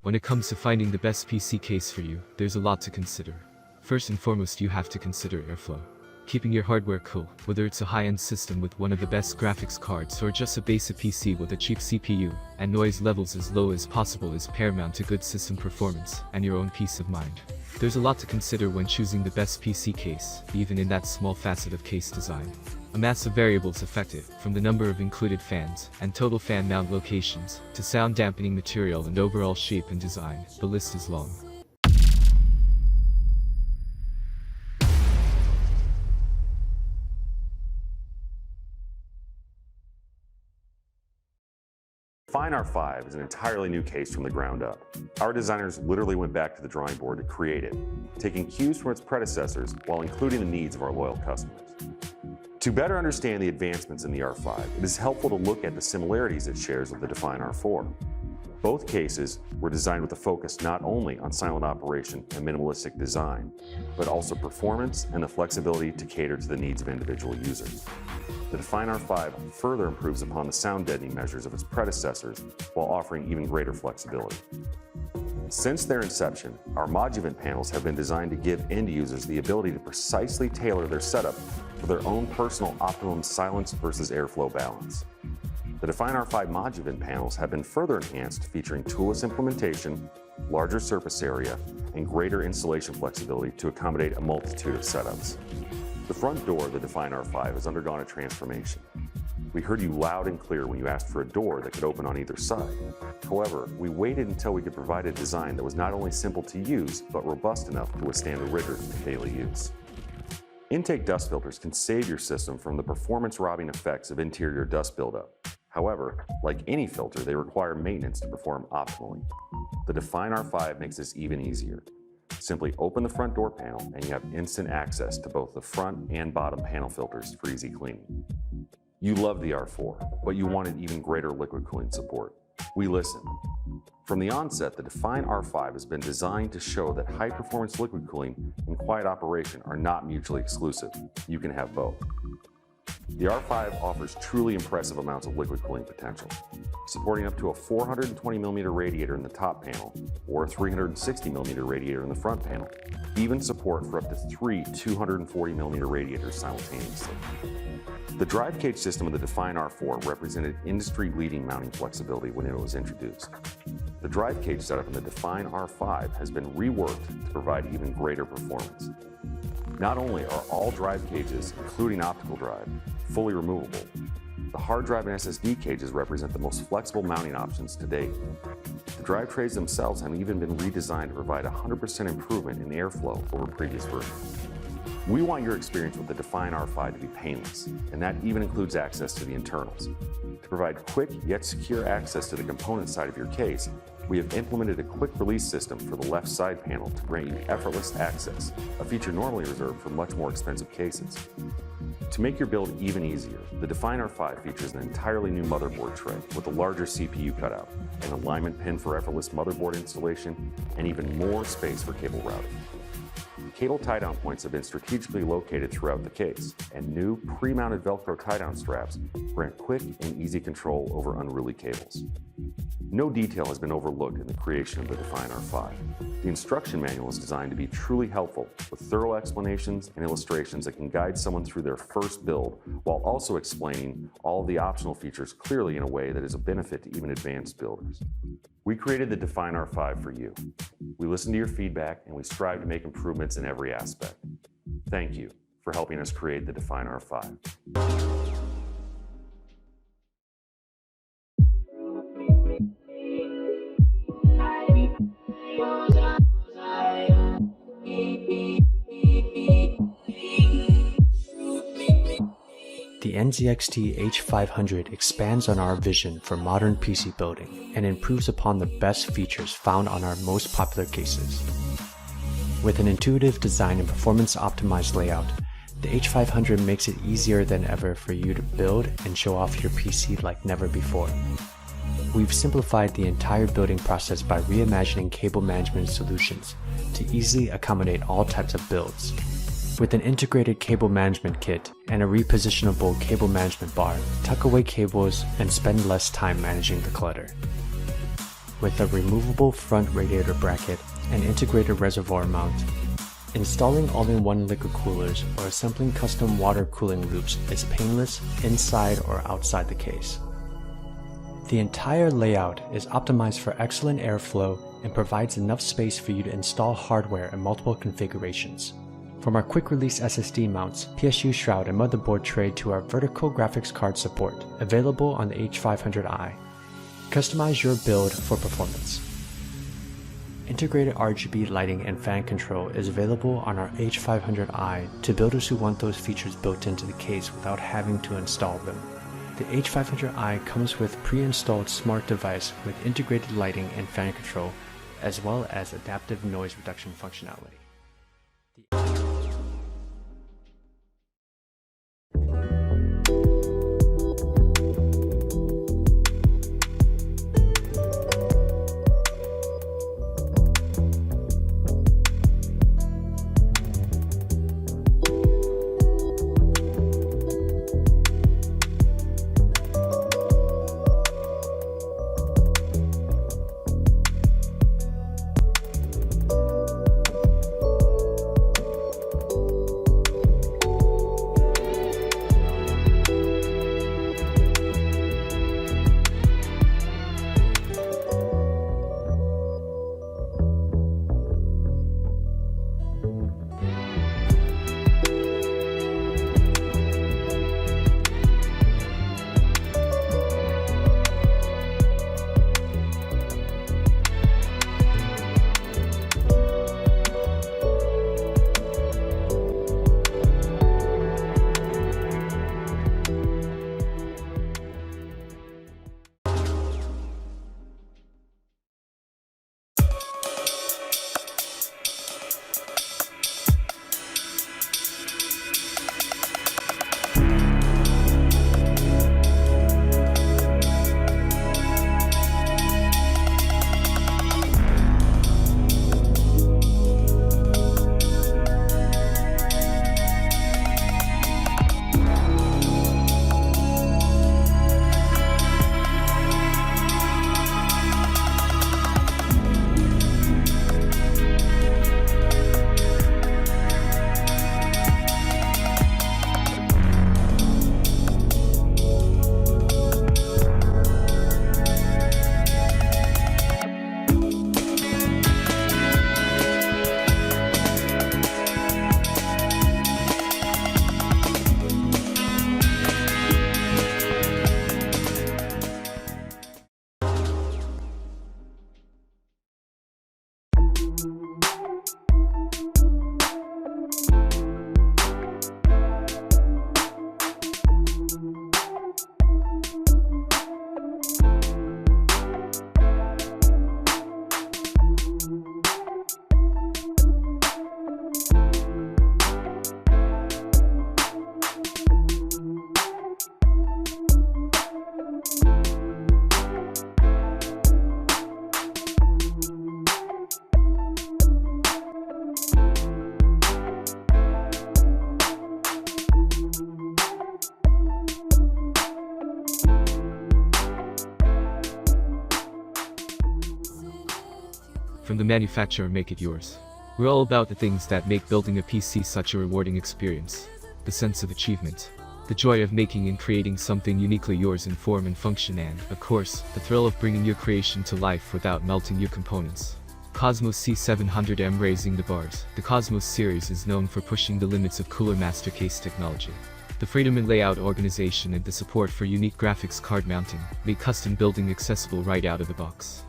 When it comes to finding the best PC case for you, there's a lot to consider. First and foremost, you have to consider airflow. Keeping your hardware cool, whether it's a high-end system with one of the best graphics cards or just a basic PC with a cheap CPU, and noise levels as low as possible is paramount to good system performance and your own peace of mind. There's a lot to consider when choosing the best PC case, even in that small facet of case design. A massive variables affected, from the number of included fans and total fan mount locations, to sound dampening material and overall shape and design. The list is long. Define R5 is an entirely new case from the ground up. Our designers literally went back to the drawing board to create it, taking cues from its predecessors while including the needs of our loyal customers. To better understand the advancements in the R5, it is helpful to look at the similarities it shares with the Define R4. Both cases were designed with a focus not only on silent operation and minimalistic design, but also performance and the flexibility to cater to the needs of individual users. The Define R5 further improves upon the sound deadening measures of its predecessors while offering even greater flexibility. Since their inception, our Moduvent panels have been designed to give end users the ability to precisely tailor their setup for their own personal optimum silence versus airflow balance. The Define R5 Moduvent panels have been further enhanced, featuring toolless implementation, larger surface area, and greater installation flexibility to accommodate a multitude of setups. The front door of the Define R5 has undergone a transformation. We heard you loud and clear when you asked for a door that could open on either side. However, we waited until we could provide a design that was not only simple to use, but robust enough to withstand the rigors of daily use. Intake dust filters can save your system from the performance-robbing effects of interior dust buildup. However, like any filter, they require maintenance to perform optimally. The Define R5 makes this even easier. Simply open the front door panel and you have instant access to both the front and bottom panel filters for easy cleaning. You love the R4, but you wanted even greater liquid cooling support. We listened. From the onset, the Define R5 has been designed to show that high-performance liquid cooling and quiet operation are not mutually exclusive. You can have both. The R5 offers truly impressive amounts of liquid cooling potential, supporting up to a 420mm radiator in the top panel or a 360mm radiator in the front panel, even support for up to 3 240mm radiators simultaneously. The drive cage system of the Define R4 represented industry-leading mounting flexibility when it was introduced. The drive cage setup in the Define R5 has been reworked to provide even greater performance. Not only are all drive cages, including optical drive, fully removable, the hard drive and SSD cages represent the most flexible mounting options to date. The drive trays themselves have even been redesigned to provide 100% improvement in airflow over previous versions. We want your experience with the Define R5 to be painless, and that even includes access to the internals. To provide quick yet secure access to the component side of your case, we have implemented a quick release system for the left side panel to grant you effortless access, a feature normally reserved for much more expensive cases. To make your build even easier, the Define R5 features an entirely new motherboard tray with a larger CPU cutout, an alignment pin for effortless motherboard installation, and even more space for cable routing. Cable tie-down points have been strategically located throughout the case, and new pre-mounted Velcro tie-down straps grant quick and easy control over unruly cables. No detail has been overlooked in the creation of the Define R5. The instruction manual is designed to be truly helpful, with thorough explanations and illustrations that can guide someone through their first build, while also explaining all of the optional features clearly in a way that is a benefit to even advanced builders. We created the Define R5 for you. We listen to your feedback and we strive to make improvements in every aspect. Thank you for helping us create the Define R5. The NZXT H500 expands on our vision for modern PC building and improves upon the best features found on our most popular cases. With an intuitive design and performance-optimized layout, the H500 makes it easier than ever for you to build and show off your PC like never before. We've simplified the entire building process by reimagining cable management solutions to easily accommodate all types of builds. With an integrated cable management kit and a repositionable cable management bar, tuck away cables and spend less time managing the clutter. with a removable front radiator bracket and integrated reservoir mount. Installing all-in-one liquid coolers or assembling custom water cooling loops is painless inside or outside the case. The entire layout is optimized for excellent airflow and provides enough space for you to install hardware in multiple configurations. From our quick-release SSD mounts, PSU shroud, and motherboard tray to our vertical graphics card support, available on the H500i. Customize your build for performance. Integrated RGB lighting and fan control is available on our H500i to builders who want those features built into the case without having to install them. The H500i comes with pre-installed smart device with integrated lighting and fan control, as well as adaptive noise reduction functionality. From the manufacturer, make it yours. We're all about the things that make building a PC such a rewarding experience. The sense of achievement, the joy of making and creating something uniquely yours in form and function, and, of course, the thrill of bringing your creation to life without melting your components. Cosmos C700M raising the bars. The Cosmos series is known for pushing the limits of cooler master case technology. The freedom in layout organization and the support for unique graphics card mounting make custom building accessible right out of the box.